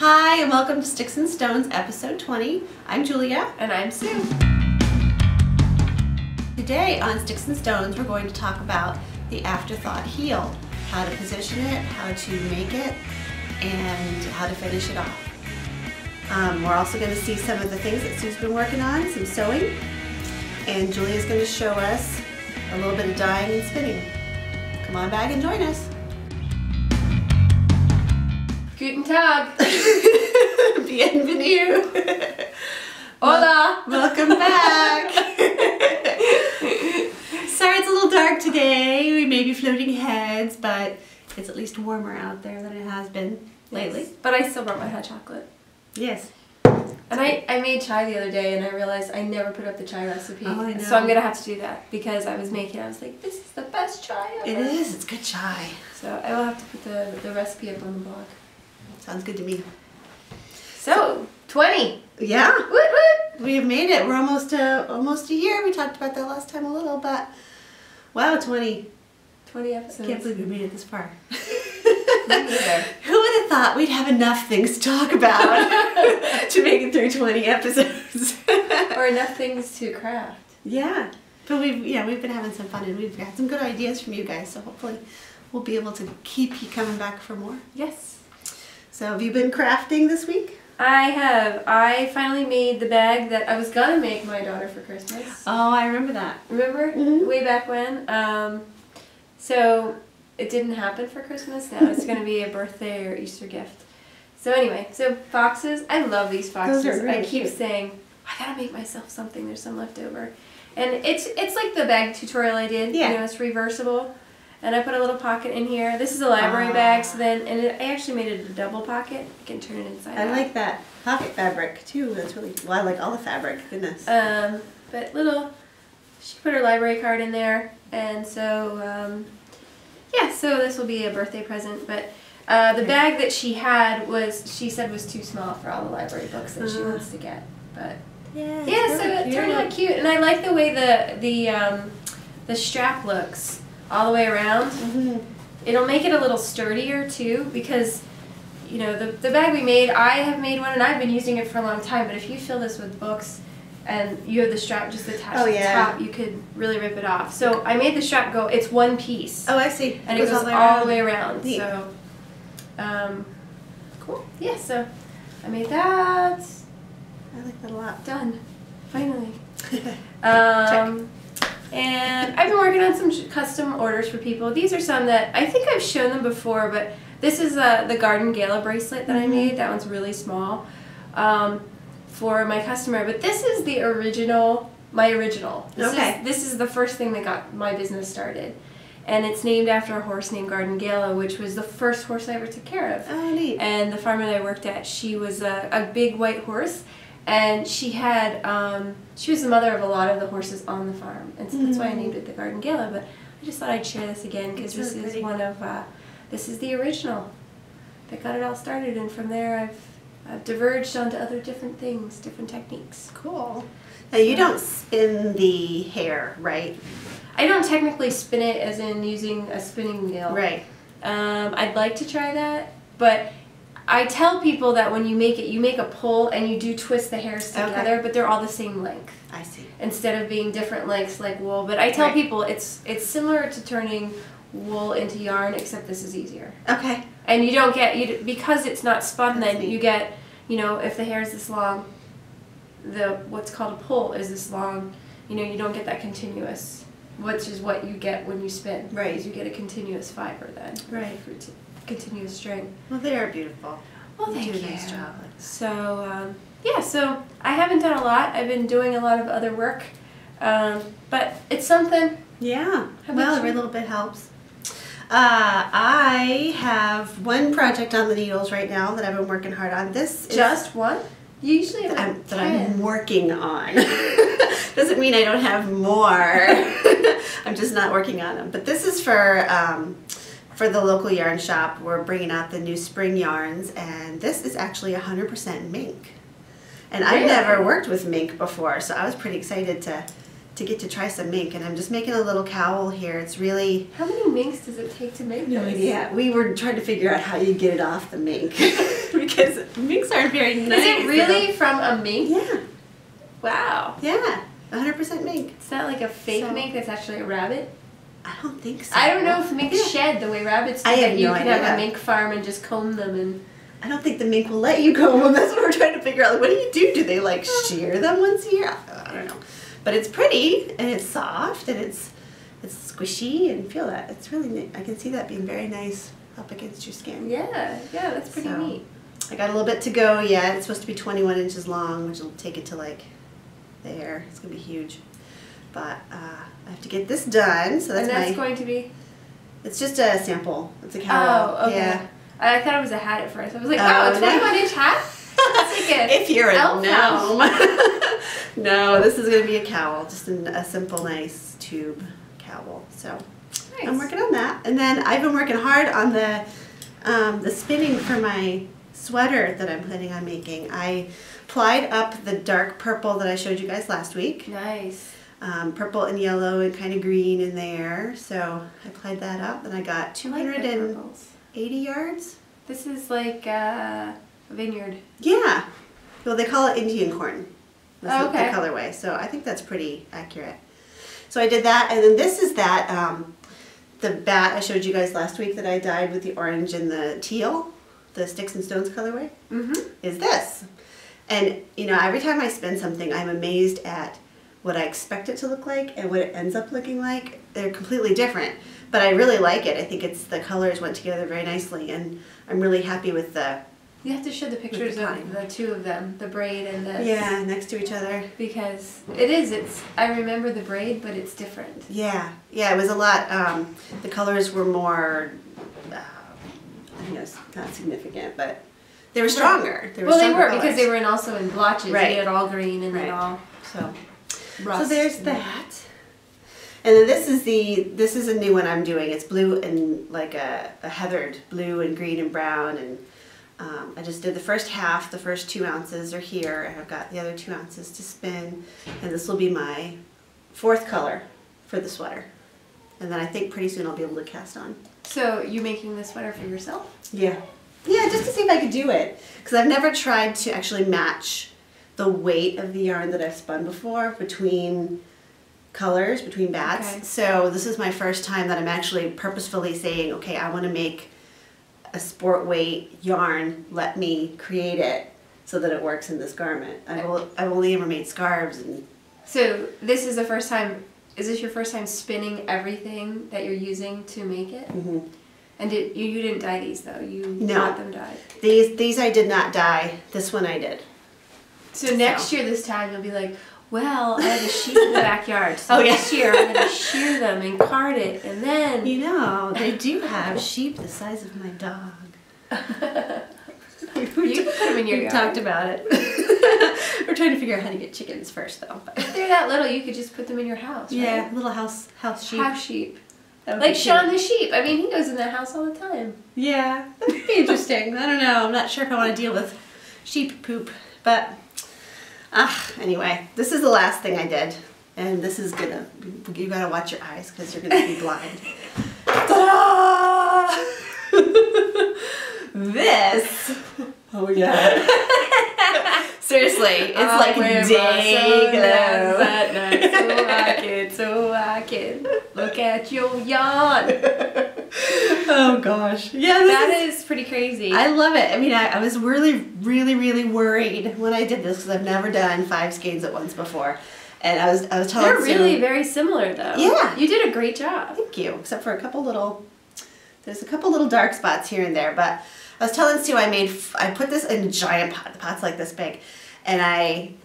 Hi, and welcome to Sticks and Stones, episode 20. I'm Julia. And I'm Sue. Today on Sticks and Stones, we're going to talk about the Afterthought heel, how to position it, how to make it, and how to finish it off. We're also going to see some of the things that Sue's been working on, some sewing, and Julia's going to show us a little bit of dyeing and spinning. Come on back and join us. Guten Tag. Bienvenue. Hola. Welcome back. Sorry it's a little dark today. We may be floating heads, but it's at least warmer out there than it has been lately. Yes. But I still brought my hot chocolate. Yes. And I made chai the other day and I realized I never put up the chai recipe. Oh, I know. So I'm going to have to do that because I was like, this is the best chai ever. It is. It's good chai. So I will have to put the recipe up on the blog. Sounds good to me. So, 20. Yeah. Woot woot. We have made it. We're almost a year. We talked about that last time a little, but wow, 20. 20 episodes. I can't believe we made it this far. Me neither. Who would have thought we'd have enough things to talk about to make it through 20 episodes? Or enough things to craft. Yeah. But we've been having some fun and we've got some good ideas from you guys, so hopefully we'll be able to keep you coming back for more. Yes. So have you been crafting this week? I have. I finally made the bag that I was gonna make my daughter for Christmas. Oh, I remember that. Remember? Mm-hmm. Way back when. So it didn't happen for Christmas. Now it's gonna be a birthday or Easter gift. So anyway, so foxes. I love these foxes. Those are really I keep cute. saying, I gotta make myself something. There's some left over. And it's like the bag tutorial I did. Yeah. You know, it's reversible. And I put a little pocket in here. This is a library bag, so then, I actually made it a double pocket. You can turn it inside out. I like that pocket fabric too. That's really, well, I like all the fabric. Goodness. But she put her library card in there, and so, yeah, so this will be a birthday present, but the bag that she had she said was too small for all the library books that she wants to get, but Yeah, yeah, so it turned out cute, and I like the way the strap looks all the way around. Mm-hmm. It'll make it a little sturdier too, because you know the bag we made, I have made one and I've been using it for a long time, but if you fill this with books and you have the strap just attached to the top, you could really rip it off. So I made the strap go, it's one piece. Oh, I see. And it goes all the way around. Neat. So cool. Yeah, so I made that. I like that a lot. Done. Finally. And I've been working on some custom orders for people. These are some that I think I've shown them before, but this is the Garden Gala bracelet that I made. That one's really small for my customer, but this is the original, my original. This is the first thing that got my business started. And it's named after a horse named Garden Gala, which was the first horse I ever took care of. Oh, neat. And the farm that I worked at, she was a big white horse. And she had, she was the mother of a lot of the horses on the farm, and so that's why I named it the Garden Gala. But I just thought I'd share this again because this is one of, this is the original that got it all started, and from there I've diverged onto other different things, different techniques. Cool. Now you don't spin the hair, right? I don't technically spin it as in using a spinning wheel. Right. I'd like to try that, but I tell people that when you make a pull and you do twist the hairs together, but they're all the same length. I see. Instead of being different lengths like wool. But I tell people it's similar to turning wool into yarn, except this is easier. Okay. And you don't get, because it's not spun, That's then neat. you get, you know, if the hair is this long, what's called a pull is this long, you know, you don't get that continuous, which is what you get when you spin. Right. Because you get a continuous fiber then. Right. Continuous string. Well, they are beautiful. Well, thank do you. a nice job. So, yeah, so I haven't done a lot. I've been doing a lot of other work, but it's something. Yeah. How about Well, you? every little bit helps. I have one project on the needles right now that I've been working hard on. This is Just one? You usually have that I'm working on. Doesn't mean I don't have more. I'm just not working on them. But this is for the local yarn shop. We're bringing out the new spring yarns, and this is actually 100% mink. And I've never worked with mink before, so I was pretty excited to get to try some mink. And I'm just making a little cowl here. It's really... How many minks does it take to make No this? idea. We were trying to figure out how you get it off the mink. because minks aren't very nice. Is it really from a mink? Yeah. Wow. Yeah. 100% mink. It's not like a fake mink that's actually a rabbit? I don't think so. I don't know if minks shed the way rabbits do. I have you no can idea. have a mink farm and just comb them and... I don't think the mink will let you go home. That's what we're trying to figure out. Like, what do you do? Do they like shear them once a year? I don't know. But it's pretty and it's soft and it's squishy and feel that. It's really neat. I can see that being very nice up against your skin. Yeah, that's pretty neat. I got a little bit to go yet. It's supposed to be 21 inches long, which will take it to like there. It's going to be huge. But I have to get this done. So that's going to be? It's just a sample. It's a cowl. Oh, okay. Yeah. I thought it was a hat at first. I was like, wow, a 21-inch hat? That's like a if you're a elf gnome. No, this is going to be a cowl. Just a simple, nice tube cowl. So nice. I'm working on that. And then I've been working hard on the spinning for my sweater that I'm planning on making. I plied up the dark purple that I showed you guys last week. Nice. Purple and yellow and kind of green in there. So I plied that up and I got 280 yards. This is like a vineyard. Yeah. Well, they call it Indian corn. That's okay. the colorway. So I think that's pretty accurate. So I did that, and then this is that, the bat I showed you guys last week that I dyed with the orange and the teal, the Sticks and Stones colorway, is this. And, you know, every time I spin something, I'm amazed at what I expect it to look like and what it ends up looking like. They're completely different, but I really like it. I think the colors went together very nicely, and I'm really happy with the... You have to show the pictures of the two of them, the braid and this. Yeah, next to each other. Because I remember the braid, but it's different. Yeah, it was a lot, the colors were more, I think it's not significant, but they were stronger. They were because they were also in blotches. Right. They had all green and then all rust. So there's that. And then this is a new one I'm doing. It's blue and like a heathered blue and green and brown, and I just did the first half. The first 2 ounces are here, and I've got the other 2 ounces to spin, and this will be my 4th color for the sweater. And then I think pretty soon I'll be able to cast on. So you're making this sweater for yourself? Yeah. Yeah, just to see if I could do it, because I've never tried to actually match the weight of the yarn that I've spun before between colors, between bats. Okay. So this is my first time that I'm actually purposefully saying, okay, I want to make a sport weight yarn, let me create it so that it works in this garment. I've only ever made scarves. And so this is the first time, is this your first time spinning everything that you're using to make it? Mm-hmm. And you didn't dye these though? You got them dyed? These I did not dye. This one I did. So next year this time you'll be like, well, I have a sheep in the backyard, so this year I'm going to shear them and card it, and then... You know, they do have sheep the size of my dog. You can put them in your yard. We talked about it. We're trying to figure out how to get chickens first, though. If they're that little, you could just put them in your house, right? Yeah, little house sheep. House sheep. Like Sean the sheep. I mean, he goes in that house all the time. Yeah, that would be interesting. I don't know. I'm not sure if I want to deal with sheep poop, but... anyway, this is the last thing I did, and this is you gotta watch your eyes because you're gonna be blind. Ta-da! This, oh yeah. Seriously, it's like day glow. So I can look at your yarn. Oh gosh. Yeah, that is pretty crazy. I love it. I mean, I was really, really, really worried when I did this because I've never done 5 skeins at once before. And I was telling They're really very similar though. Yeah. You did a great job. Thank you. Except for there's a couple little dark spots here and there. But I was telling Sue I put this in a giant pot. The pot's like this big. And I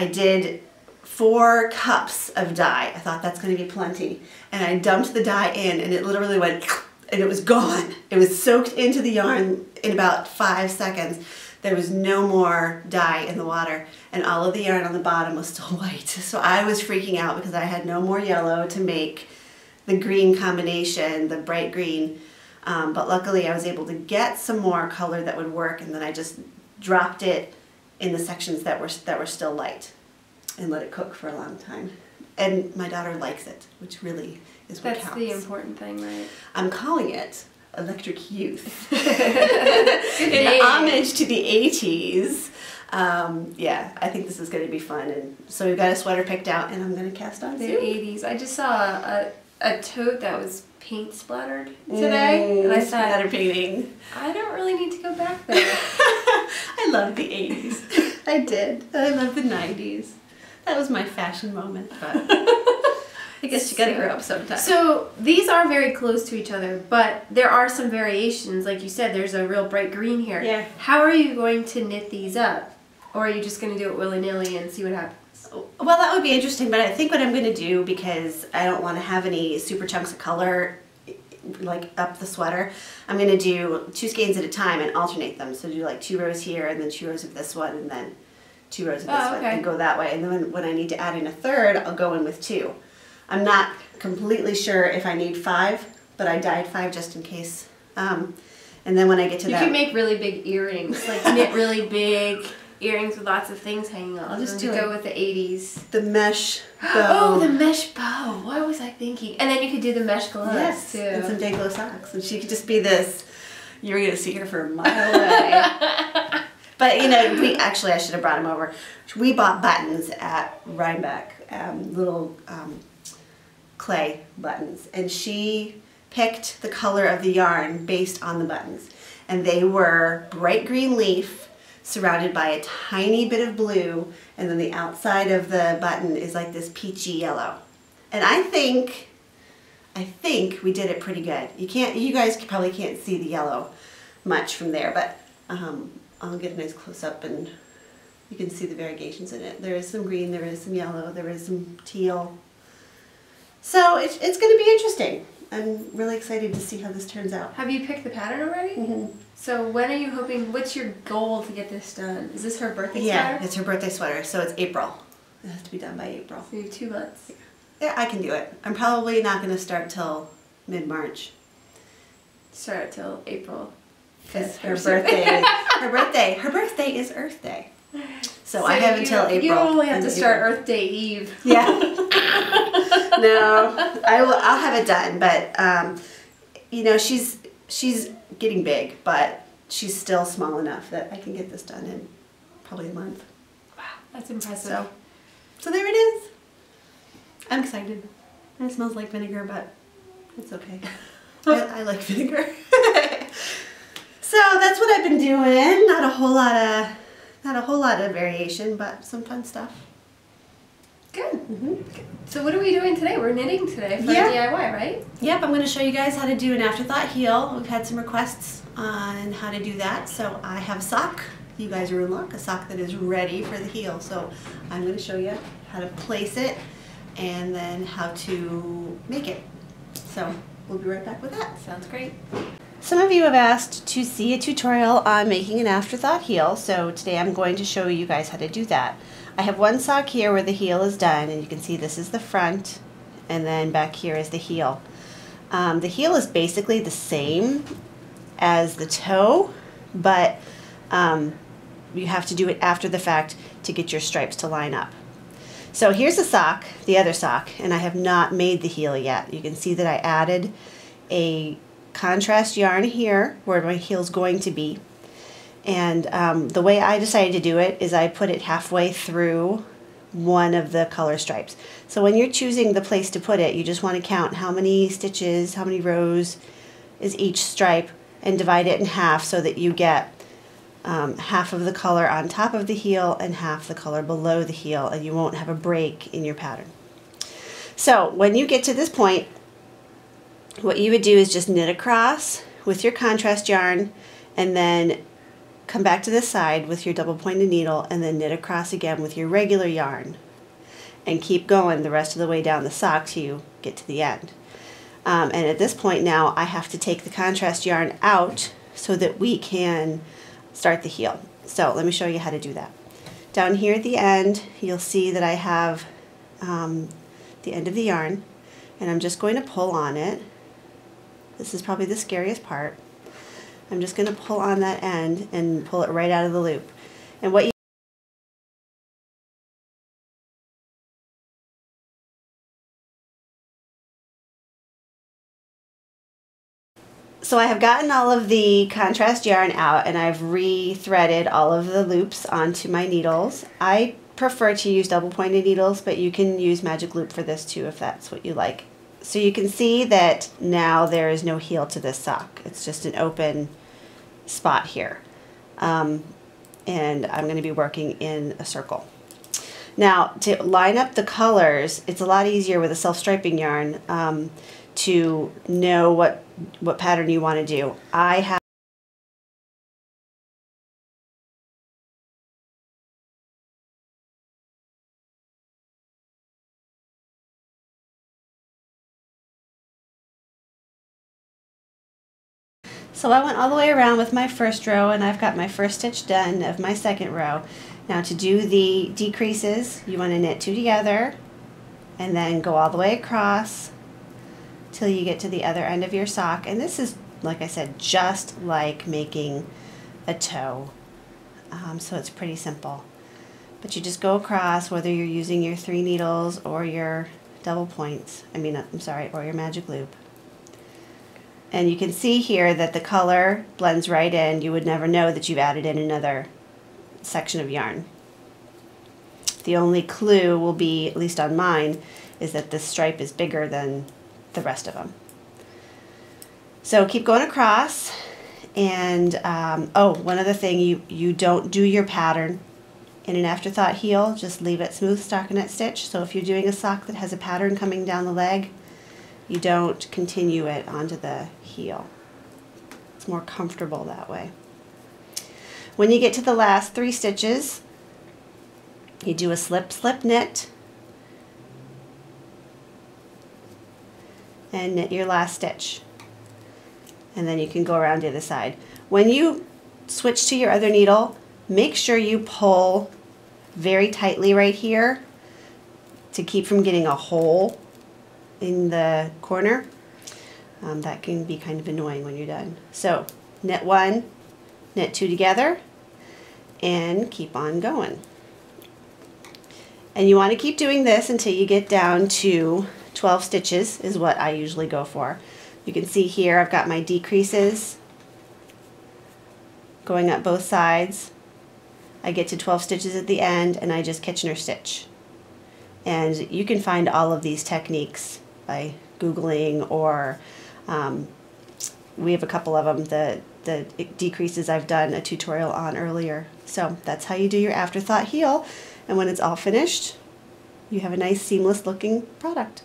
did 4 cups of dye. I thought that's going to be plenty. And I dumped the dye in and it literally went... and it was gone. It was soaked into the yarn in about 5 seconds. There was no more dye in the water, and all of the yarn on the bottom was still white. So I was freaking out because I had no more yellow to make the green combination, the bright green. But luckily I was able to get some more color that would work, and then I just dropped it in the sections that were still light and let it cook for a long time. And my daughter likes it, which really is what counts. That's the important thing, right? I'm calling it Electric Youth. Good In name. homage to the 80s. Yeah, I think this is going to be fun. And so we've got a sweater picked out, and I'm going to cast on The soon. 80s. I just saw a tote that was paint splattered today, and I thought, splatter painting. I don't really need to go back there. I love the 80s. I did. I love the 90s. That was my fashion moment, but I guess you gotta grow up sometime. So these are very close to each other, but there are some variations. Like you said, there's a real bright green here. Yeah. How are you going to knit these up? Or are you just going to do it willy-nilly and see what happens? Well, that would be interesting, but I think what I'm going to do, because I don't want to have any super chunks of color like up the sweater, I'm going to do 2 skeins at a time and alternate them. So do like 2 rows here and then 2 rows of this one and then 2 rows of this one and go that way. And then when I need to add in a third, I'll go in with 2. I'm not completely sure if I need 5, but I dyed 5 just in case. And then when I get to that... You can make really big earrings, like knit really big earrings with lots of things hanging on. I'll just do go with the 80s. The mesh bow. Oh, the mesh bow. What was I thinking? And then you could do the mesh gloves too. And some day glow socks. And she could just be this. You're going to see her for a mile away. But, you know, I should have brought them over. We bought buttons at Rhinebeck, little clay buttons. And she picked the color of the yarn based on the buttons. And they were bright green leaf, surrounded by a tiny bit of blue, and then the outside of the button is like this peachy yellow. And I think we did it pretty good. You guys probably can't see the yellow much from there, but I'll get a nice close up and you can see the variegations in it. There is some green, there is some yellow, there is some teal. So it's going to be interesting. I'm really excited to see how this turns out. Have you picked the pattern already? Mm-hmm. So when are you hoping, what's your goal to get this done? Is this her birthday sweater? Yeah, it's her birthday sweater, so it's April. It has to be done by April. So you have 2 months. Yeah, I can do it. I'm probably not going to start till mid-March. Start till April. Because her birthday is Earth Day. So I have until April. You only have to start Earth Day Eve. Yeah. No, I'll have it done, but you know, she's getting big, but she's still small enough that I can get this done in probably a month. Wow, that's impressive. So there it is. I'm excited. And it smells like vinegar, but it's okay. I like vinegar. So that's what I've been doing. Not a whole lot of variation, but some fun stuff. Good. Mm-hmm. So what are we doing today? We're knitting today for DIY, right? Yep, I'm going to show you guys how to do an Afterthought heel. We've had some requests on how to do that, so I have a sock. You guys are in luck, a sock that is ready for the heel. So I'm going to show you how to place it and then how to make it. So we'll be right back with that. Sounds great. Some of you have asked to see a tutorial on making an Afterthought heel, so today I'm going to show you guys how to do that. I have one sock here where the heel is done, and you can see this is the front, and then back here is the heel. The heel is basically the same as the toe, but you have to do it after the fact to get your stripes to line up. So here's the sock, the other sock, and I have not made the heel yet. You can see that I added a contrast yarn here where my heel is going to be. And the way I decided to do it is I put it halfway through one of the color stripes. So when you're choosing the place to put it, you just want to count how many stitches, how many rows is each stripe, and divide it in half so that you get half of the color on top of the heel and half the color below the heel, and you won't have a break in your pattern. So when you get to this point, what you would do is just knit across with your contrast yarn and then come back to the side with your double pointed needle and then knit across again with your regular yarn and keep going the rest of the way down the sock till you get to the end. And at this point now I have to take the contrast yarn out so that we can start the heel. So let me show you how to do that. Down here at the end you'll see that I have the end of the yarn, and I'm just going to pull on it. This is probably the scariest part. I'm just going to pull on that end and pull it right out of the loop. And what you So I have gotten all of the contrast yarn out and I've re-threaded all of the loops onto my needles. I prefer to use double pointed needles, but you can use magic loop for this too if that's what you like. So you can see that now there is no heel to this sock. It's just an open spot here. And I'm going to be working in a circle. Now to line up the colors, it's a lot easier with a self-striping yarn to know what pattern you want to do. I have So I went all the way around with my first row and I've got my first stitch done of my second row. Now to do the decreases, you want to knit 2 together and then go all the way across till you get to the other end of your sock. And this is, like I said, just like making a toe. So it's pretty simple. But you just go across whether you're using your 3 needles or your double points. Or your magic loop. And you can see here that the color blends right in. You would never know that you've added in another section of yarn. The only clue will be, at least on mine, is that this stripe is bigger than the rest of them. So keep going across. And one other thing, you don't do your pattern in an afterthought heel. Just leave it smooth stockinette stitch. So if you're doing a sock that has a pattern coming down the leg, you don't continue it onto the heel. It's more comfortable that way. When you get to the last 3 stitches, you do a slip, slip, knit, and knit your last stitch. And then you can go around the other side. When you switch to your other needle, make sure you pull very tightly right here to keep from getting a hole in the corner. That can be kind of annoying when you're done. So knit 1, knit 2 together, and keep on going. And you want to keep doing this until you get down to 12 stitches is what I usually go for. You can see here I've got my decreases going up both sides. I get to 12 stitches at the end and I just Kitchener stitch. And you can find all of these techniques by Googling, or we have a couple of them. The decreases I've done a tutorial on earlier. So that's how you do your afterthought heel, and when it's all finished, you have a nice seamless looking product.